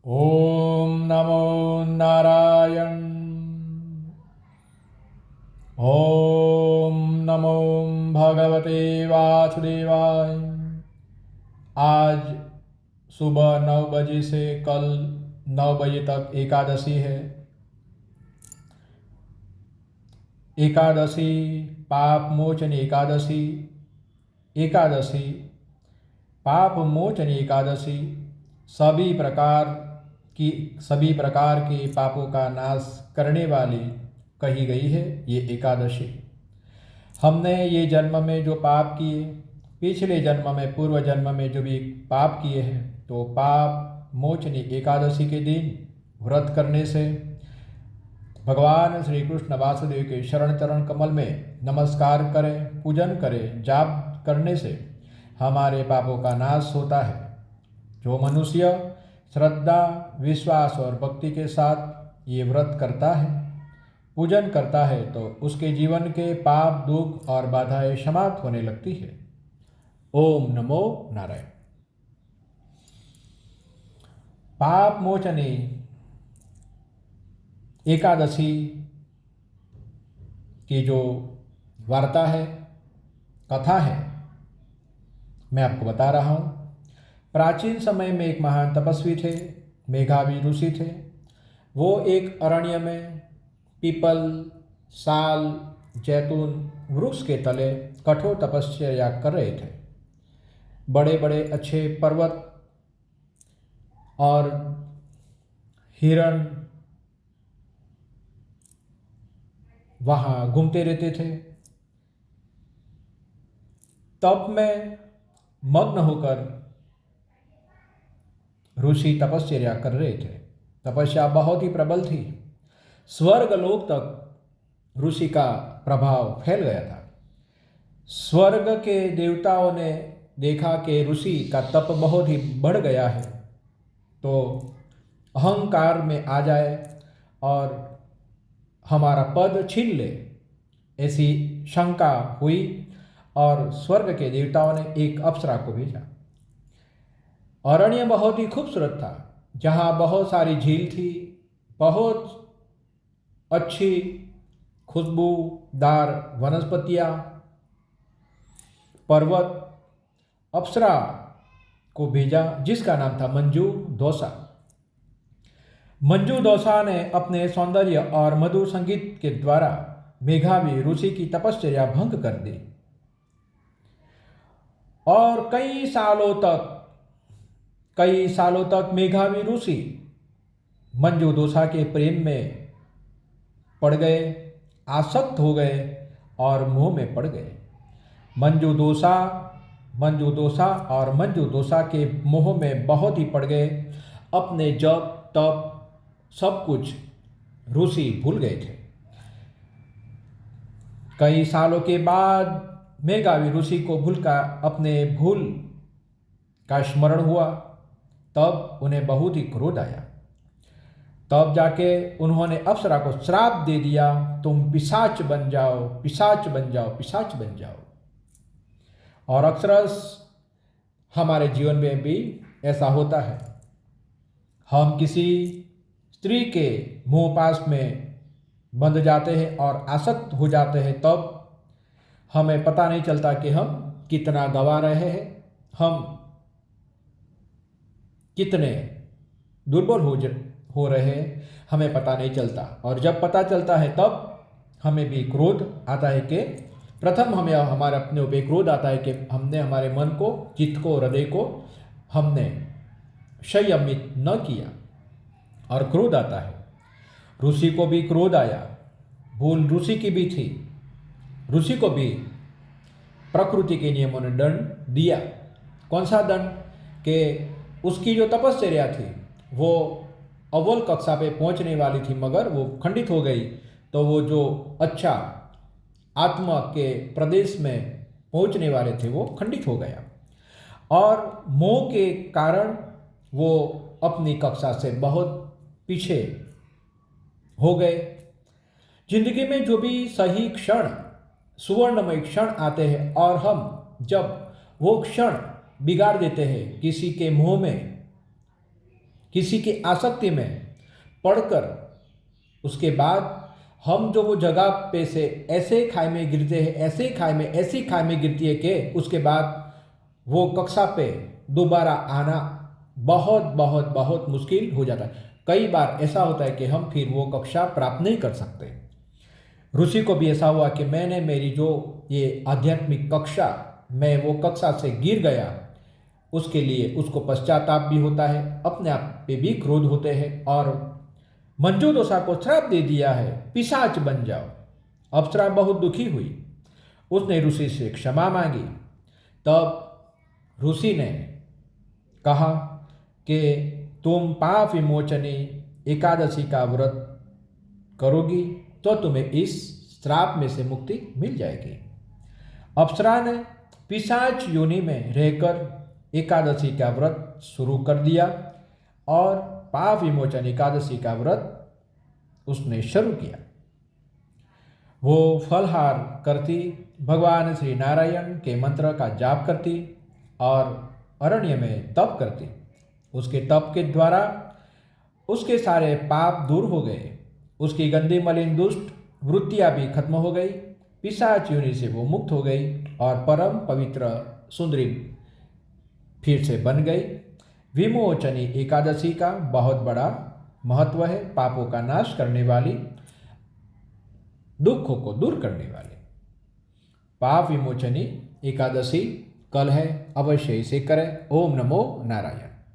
ओम नमो नारायण। ओम नमो भगवते वासुदेवाय। आज सुबह 9 बजे से कल 9 बजे तक एकादशी है। एकादशी पाप मोचन एकादशी, एकादशी पाप मोचन एकादशी सभी प्रकार के पापों का नाश करने वाली कही गई है ये एकादशी। हमने ये जन्म में जो पाप किए, पिछले जन्म में पूर्व जन्म में जो भी पाप किए हैं, तो पाप मोचनी एकादशी के दिन व्रत करने से भगवान श्री कृष्ण वासुदेव के शरण चरण कमल में नमस्कार करें, पूजन करें, जाप करने से हमारे पापों का नाश होता है। जो मनुष्य श्रद्धा, विश्वास और भक्ति के साथ ये व्रत करता है, पूजन करता है, तो उसके जीवन के पाप, दुख और बाधाएं समाप्त होने लगती है। ओम नमो नारायण। पाप मोचनी एकादशी की जो वार्ता है, कथा है, मैं आपको बता रहा हूँ। प्राचीन समय में एक महान तपस्वी थे, मेघावी ऋषि थे। वो एक अरण्य में पीपल, साल, जैतून वृक्ष के तले कठोर तपस्या कर रहे थे। बड़े बड़े अच्छे पर्वत और हिरण वहाँ घूमते रहते थे। तप में मग्न होकर ऋषि तपस्या कर रहे थे। तपस्या बहुत ही प्रबल थी। स्वर्ग लोक तक ऋषि का प्रभाव फैल गया था। स्वर्ग के देवताओं ने देखा कि ऋषि का तप बहुत ही बढ़ गया है, तो अहंकार में आ जाए और हमारा पद छीन ले, ऐसी शंका हुई और स्वर्ग के देवताओं ने एक अप्सरा को भेजा। अरण्य बहुत ही खूबसूरत था, जहाँ बहुत सारी झील थी, बहुत अच्छी खुशबूदार वनस्पतियाँ, पर्वत। अप्सरा को भेजा जिसका नाम था मंजू दोसा। मंजू दोसा ने अपने सौंदर्य और मधुर संगीत के द्वारा मेघावी ऋषि की तपस्या भंग कर दी और कई सालों तक मेघावी ऋषि मंजू दोसा के प्रेम में पड़ गए, आसक्त हो गए और मोह में पड़ गए। मंजू दोसा के मोह में बहुत ही पड़ गए। अपने जप तप सब कुछ ऋषि भूल गए थे। कई सालों के बाद मेघावी ऋषि को अपने भूल का स्मरण हुआ। तब उन्हें बहुत ही क्रोध आया। तब जाके उन्होंने अप्सरा को श्राप दे दिया, तुम पिशाच बन जाओ, पिशाच बन जाओ, पिशाच बन जाओ। और अक्सर हमारे जीवन में भी ऐसा होता है। हम किसी स्त्री के मोह पास में बंध जाते हैं और आसक्त हो जाते हैं, तब हमें पता नहीं चलता कि हम कितना गंवा रहे हैं, हम कितने दुर्बल हो रहे हैं, हमें पता नहीं चलता। और जब पता चलता है तब हमें भी क्रोध आता है कि प्रथम हमें हमारे अपने ऊपर क्रोध आता है कि हमने हमारे मन को, चित्त को, हृदय को हमने संयमित न किया और क्रोध आता है। ऋषि को भी क्रोध आया, भूल ऋषि की भी थी। ऋषि को भी प्रकृति के नियमों ने दंड दिया। कौन सा दंड? कि उसकी जो तपस्या थी वो अव्वल कक्षा पे पहुंचने वाली थी, मगर वो खंडित हो गई। तो वो जो अच्छा आत्मा के प्रदेश में पहुंचने वाले थे वो खंडित हो गया और मोह के कारण वो अपनी कक्षा से बहुत पीछे हो गए। जिंदगी में जो भी सही क्षण, सुवर्णमय क्षण आते हैं और हम जब वो क्षण बिगाड़ देते हैं किसी के मोह में, किसी की आसक्ति में पड़कर उसके बाद हम जो वो जगह पे से ऐसे खाई में गिरते हैं, ऐसे खाई में, ऐसी खाई में गिरती है कि उसके बाद वो कक्षा पे दोबारा आना बहुत बहुत बहुत मुश्किल हो जाता है। कई बार ऐसा होता है कि हम फिर वो कक्षा प्राप्त नहीं कर सकते। ऋषि को भी ऐसा हुआ कि मैंने मेरी जो ये आध्यात्मिक कक्षा, मैं वो कक्षा से गिर गया, उसके लिए उसको पश्चाताप भी होता है, अपने आप पे भी क्रोध होते हैं और मंजूदोसा को श्राप दे दिया है, पिशाच बन जाओ। अप्सरा बहुत दुखी हुई, उसने ऋषि से क्षमा मांगी। तब ऋषि ने कहा कि तुम पाप विमोचनी एकादशी का व्रत करोगी तो तुम्हें इस श्राप में से मुक्ति मिल जाएगी। अप्सरा ने पिशाच योनि में रहकर एकादशी का व्रत शुरू कर दिया और पाप विमोचन एकादशी का व्रत उसने शुरू किया। वो फलहार करती, भगवान श्री नारायण के मंत्र का जाप करती और अरण्य में तप करती। उसके तप के द्वारा उसके सारे पाप दूर हो गए, उसकी गंदी मलिन दुष्ट वृत्तियाँ भी खत्म हो गई, पिशाच योनि से वो मुक्त हो गई और परम पवित्र सुंदरी फिर से बन गई। विमोचनी एकादशी का बहुत बड़ा महत्व है, पापों का नाश करने वाली, दुखों को दूर करने वाली। पाप विमोचनी एकादशी कल है, अवश्य इसे करें। ओम नमो नारायण।